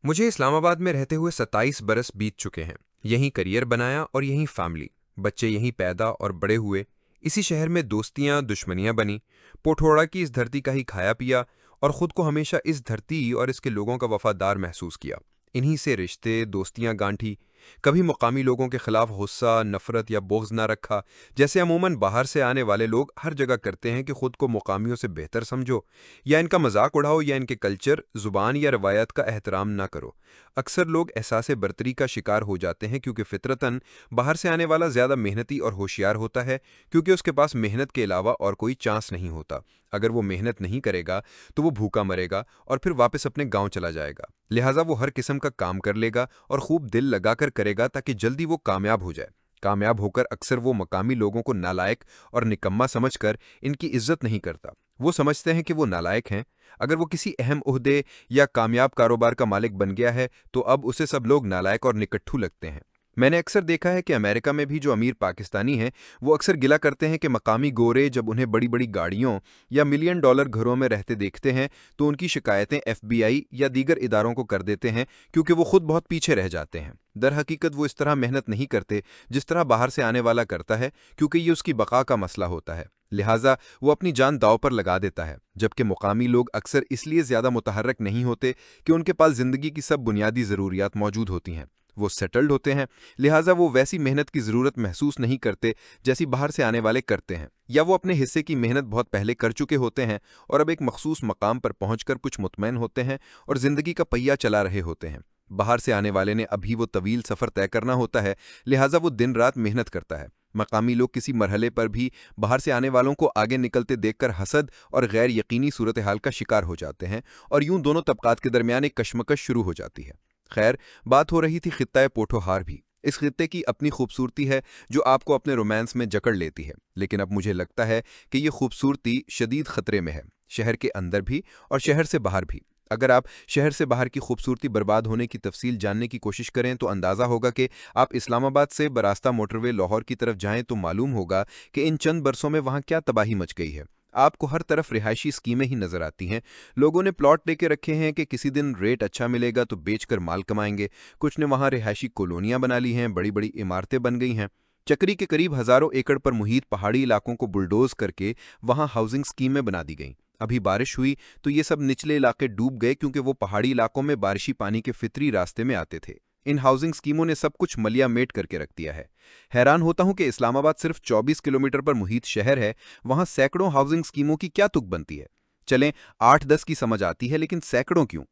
मुझे इस्लामाबाद में रहते हुए 27 बरस बीत चुके हैं। यहीं करियर बनाया और यहीं फैमिली, बच्चे यहीं पैदा और बड़े हुए। इसी शहर में दोस्तियां दुश्मनियां बनी। पोठोड़ा की इस धरती का ही खाया पिया और खुद को हमेशा इस धरती और इसके लोगों का वफादार महसूस किया। इन्हीं से रिश्ते दोस्तियां गांठी। कभी मुकामी लोगों के खिलाफ गुस्सा नफरत या बोझ ना रखा, जैसे अमूमन बाहर से आने वाले लोग हर जगह करते हैं कि खुद को मुकामियों से बेहतर समझो, या इनका मजाक उड़ाओ, या इनके कल्चर जुबान या रवायत का एहतराम ना करो। अक्सर लोग एहसास बर्तरी का शिकार हो जाते हैं क्योंकि फितरतन बाहर से आने वाला ज़्यादा मेहनती और होशियार होता है, क्योंकि उसके पास मेहनत के अलावा और कोई चांस नहीं होता। अगर वो मेहनत नहीं करेगा तो वो भूखा मरेगा और फिर वापस अपने गांव चला जाएगा। लिहाजा वो हर किस्म का काम कर लेगा और खूब दिल लगाकर करेगा ताकि जल्दी वो कामयाब हो जाए। कामयाब होकर अक्सर वो मकामी लोगों को नालायक और निकम्मा समझकर इनकी इज्जत नहीं करता। वो समझते हैं कि वो नालायक हैं। अगर वो किसी अहम ओहदे या कामयाब कारोबार का मालिक बन गया है तो अब उसे सब लोग नालायक और निकट्ठू लगते हैं। मैंने अक्सर देखा है कि अमेरिका में भी जो अमीर पाकिस्तानी हैं वो अक्सर गिला करते हैं कि मकामी गोरे जब उन्हें बड़ी बड़ी गाड़ियों या मिलियन डॉलर घरों में रहते देखते हैं तो उनकी शिकायतें FBI या दीगर इदारों को कर देते हैं, क्योंकि वो खुद बहुत पीछे रह जाते हैं। दर हकीकत वो इस तरह मेहनत नहीं करते जिस तरह बाहर से आने वाला करता है, क्योंकि ये उसकी बका का मसला होता है। लिहाजा वो अपनी जान दांव पर लगा देता है। जबकि मुकामी लोग अक्सर इसलिए ज़्यादा मुतहर्रक नहीं होते कि उनके पास ज़िंदगी की सब बुनियादी ज़रूरियात मौजूद होती हैं। वो सेटल्ड होते हैं, लिहाजा वो वैसी मेहनत की ज़रूरत महसूस नहीं करते जैसी बाहर से आने वाले करते हैं, या वो अपने हिस्से की मेहनत बहुत पहले कर चुके होते हैं और अब एक मखसूस मकाम पर पहुंचकर कुछ मुतमैन होते हैं और ज़िंदगी का पहिया चला रहे होते हैं। बाहर से आने वाले ने अभी वो तवील सफ़र तय करना होता है, लिहाजा वो दिन रात मेहनत करता है। मकामी लोग किसी मरहले पर भी बाहर से आने वालों को आगे निकलते देखकर हसद और गैर यकीनी सूरत हाल का शिकार हो जाते हैं और यूं दोनों तबकात के दरमियान एक कशमकश शुरू हो जाती है। खैर, बात हो रही थी खित्ता पोठोहार भी। इस खित्ते की अपनी खूबसूरती है जो आपको अपने रोमांस में जकड़ लेती है, लेकिन अब मुझे लगता है कि ये खूबसूरती शदीद खतरे में है, शहर के अंदर भी और शहर से बाहर भी। अगर आप शहर से बाहर की खूबसूरती बर्बाद होने की तफसील जानने की कोशिश करें तो अंदाज़ा होगा कि आप इस्लामाबाद से बरास्ता मोटरवे लाहौर की तरफ जाएं तो मालूम होगा कि इन चंद बरसों में वहाँ क्या तबाही मच गई है। आपको हर तरफ रिहायशी स्कीमें ही नजर आती हैं। लोगों ने प्लॉट लेके रखे हैं कि किसी दिन रेट अच्छा मिलेगा तो बेचकर माल कमाएंगे। कुछ ने वहाँ रिहायशी कॉलोनियां बना ली हैं, बड़ी बड़ी इमारतें बन गई हैं। चक्री के करीब हजारों एकड़ पर मुहित पहाड़ी इलाकों को बुलडोज करके वहाँ हाउसिंग स्कीमें बना दी गईं। अभी बारिश हुई तो ये सब निचले इलाके डूब गए, क्योंकि वो पहाड़ी इलाकों में बारिशी पानी के फितरी रास्ते में आते थे। इन हाउसिंग स्कीमों ने सब कुछ मलिया मेट करके रख दिया है। हैरान होता हूं कि इस्लामाबाद सिर्फ 24 किलोमीटर पर मुहित शहर है, वहां सैकड़ों हाउसिंग स्कीमों की क्या तुक बनती है। चलें, 8-10 की समझ आती है, लेकिन सैकड़ों क्यों?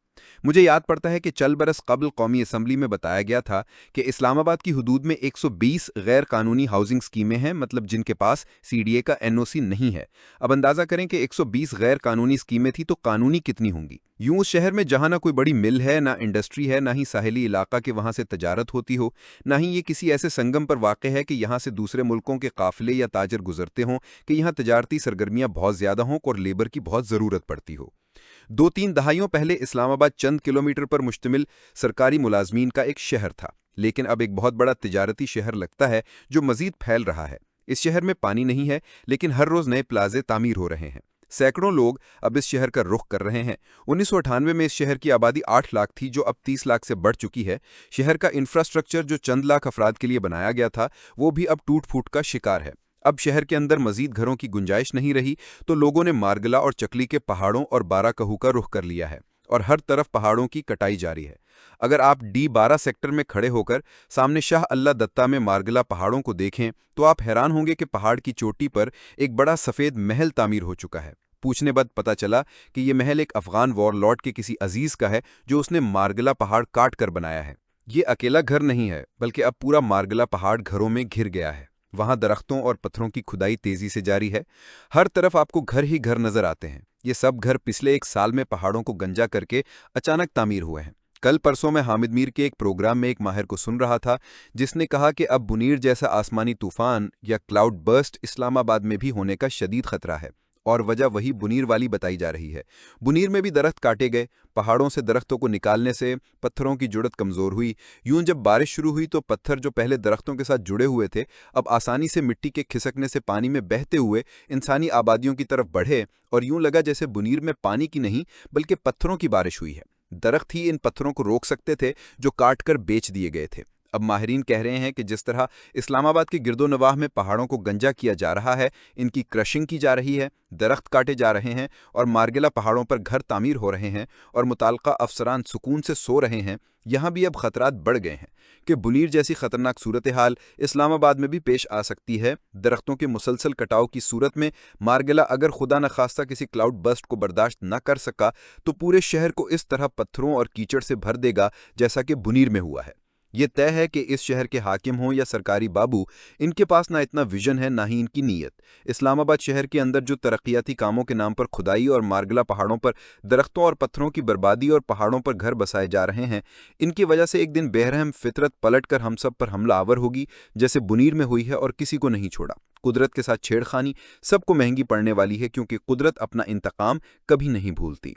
मुझे याद पड़ता है कि चल बरस कबल कौमी असम्बली में बताया गया था कि इस्लामाबाद की हुदूद में 120 गैर कानूनी हाउसिंग स्कीमें हैं, मतलब जिनके पास CDA का NOC नहीं है। अब अंदाजा करें कि 120 गैर कानूनी स्कीमें थी तो कानूनी कितनी होंगी। यूं उस शहर में जहां ना कोई बड़ी मिल है, ना इंडस्ट्री है, ना ही साहिली इलाका के वहां से तजारत होती हो, ना ही ये किसी ऐसे संगम पर वाक़ है कि यहाँ से दूसरे मुल्कों के काफिले या ताजर गुजरते हों, कि यहाँ तजारती सरगर्मियाँ बहुत ज़्यादा हों और लेबर की बहुत ज़रूरत पड़ती हो। 2-3 दहाइयों पहले इस्लामाबाद चंद किलोमीटर पर मुश्तमिल सरकारी मुलाजमीन का एक शहर था, लेकिन अब एक बहुत बड़ा तिजारती शहर लगता है जो मजीद फैल रहा है। इस शहर में पानी नहीं है, लेकिन हर रोज़ नए प्लाजे तामीर हो रहे हैं। सैकड़ों लोग अब इस शहर का रुख कर रहे हैं। 1998 में इस शहर की आबादी 8 लाख थी, जो अब 30 लाख से बढ़ चुकी है। शहर का इंफ्रास्ट्रक्चर जो चंद लाख अफराद के लिए बनाया गया था, वो भी अब टूट फूट का शिकार है। अब शहर के अंदर मजीद घरों की गुंजाइश नहीं रही, तो लोगों ने मारगला और चकली के पहाड़ों और बाराकहू का रुख कर लिया है और हर तरफ पहाड़ों की कटाई जारी है। अगर आप D12 सेक्टर में खड़े होकर सामने शाह अल्लाह दत्ता में मारगला पहाड़ों को देखें तो आप हैरान होंगे कि पहाड़ की चोटी पर एक बड़ा सफ़ेद महल तामीर हो चुका है। पूछने बाद पता चला कि यह महल एक अफगान वॉरलॉर्ड के किसी अजीज का है जो उसने मारगला पहाड़ काट कर बनाया है। ये अकेला घर नहीं है, बल्कि अब पूरा मारगला पहाड़ घरों में घिर गया है। वहां दरख्तों और पत्थरों की खुदाई तेजी से जारी है। हर तरफ आपको घर ही घर नजर आते हैं। ये सब घर पिछले 1 साल में पहाड़ों को गंजा करके अचानक तामीर हुए हैं। कल परसों में हामिद मीर के एक प्रोग्राम में एक माहिर को सुन रहा था, जिसने कहा कि अब बुनीर जैसा आसमानी तूफान या क्लाउड बर्स्ट इस्लामाबाद में भी होने का शदीद खतरा है, और वजह वही बुनीर वाली बताई जा रही है। बुनीर में भी दरख्त काटे गए। पहाड़ों से दरख्तों को निकालने से पत्थरों की जुड़त कमज़ोर हुई। यूं जब बारिश शुरू हुई तो पत्थर जो पहले दरख्तों के साथ जुड़े हुए थे, अब आसानी से मिट्टी के खिसकने से पानी में बहते हुए इंसानी आबादियों की तरफ बढ़े, और यूं लगा जैसे बुनीर में पानी की नहीं बल्कि पत्थरों की बारिश हुई है। درخت ہی ان پتھروں کو روک سکتے تھے جو کاٹ کر بیچ دیے گئے تھے۔ اب ماہرین کہہ رہے ہیں کہ جس طرح اسلام آباد کے گرد و نواح میں پہاڑوں کو گنجا کیا جا رہا ہے، ان کی کرشنگ کی جا رہی ہے، درخت کاٹے جا رہے ہیں اور مارگلا پہاڑوں پر گھر تعمیر ہو رہے ہیں اور متعلقہ افسران سکون سے سو رہے ہیں، یہاں بھی اب خطرات بڑھ گئے ہیں کہ بنیر جیسی خطرناک صورتحال اسلام آباد میں بھی پیش آ سکتی ہے۔ درختوں کے مسلسل کٹاؤ کی صورت میں مارگلا اگر خدا نخواستہ کسی کلاؤڈ برسٹ کو برداشت نہ کر سکا تو پورے شہر کو اس طرح پتھروں اور کیچڑ سے بھر دے گا جیسا کہ بنیر میں ہوا ہے۔ یہ طے ہے کہ اس شہر کے حاکم ہوں یا سرکاری بابو، ان کے پاس نہ اتنا ویژن ہے نہ ہی ان کی نیت۔ اسلام آباد شہر کے اندر جو ترقیاتی کاموں کے نام پر کھدائی اور مارگلا پہاڑوں پر درختوں اور پتھروں کی بربادی اور پہاڑوں پر گھر بسائے جا رہے ہیں، ان کی وجہ سے ایک دن بے رحم فطرت پلٹ کر ہم سب پر حملہ آور ہوگی، جیسے بنیر میں ہوئی ہے اور کسی کو نہیں چھوڑا۔ قدرت کے ساتھ چھیڑ خانی سب کو مہنگی پڑنے والی ہے، کیونکہ قدرت اپنا انتقام کبھی نہیں بھولتی۔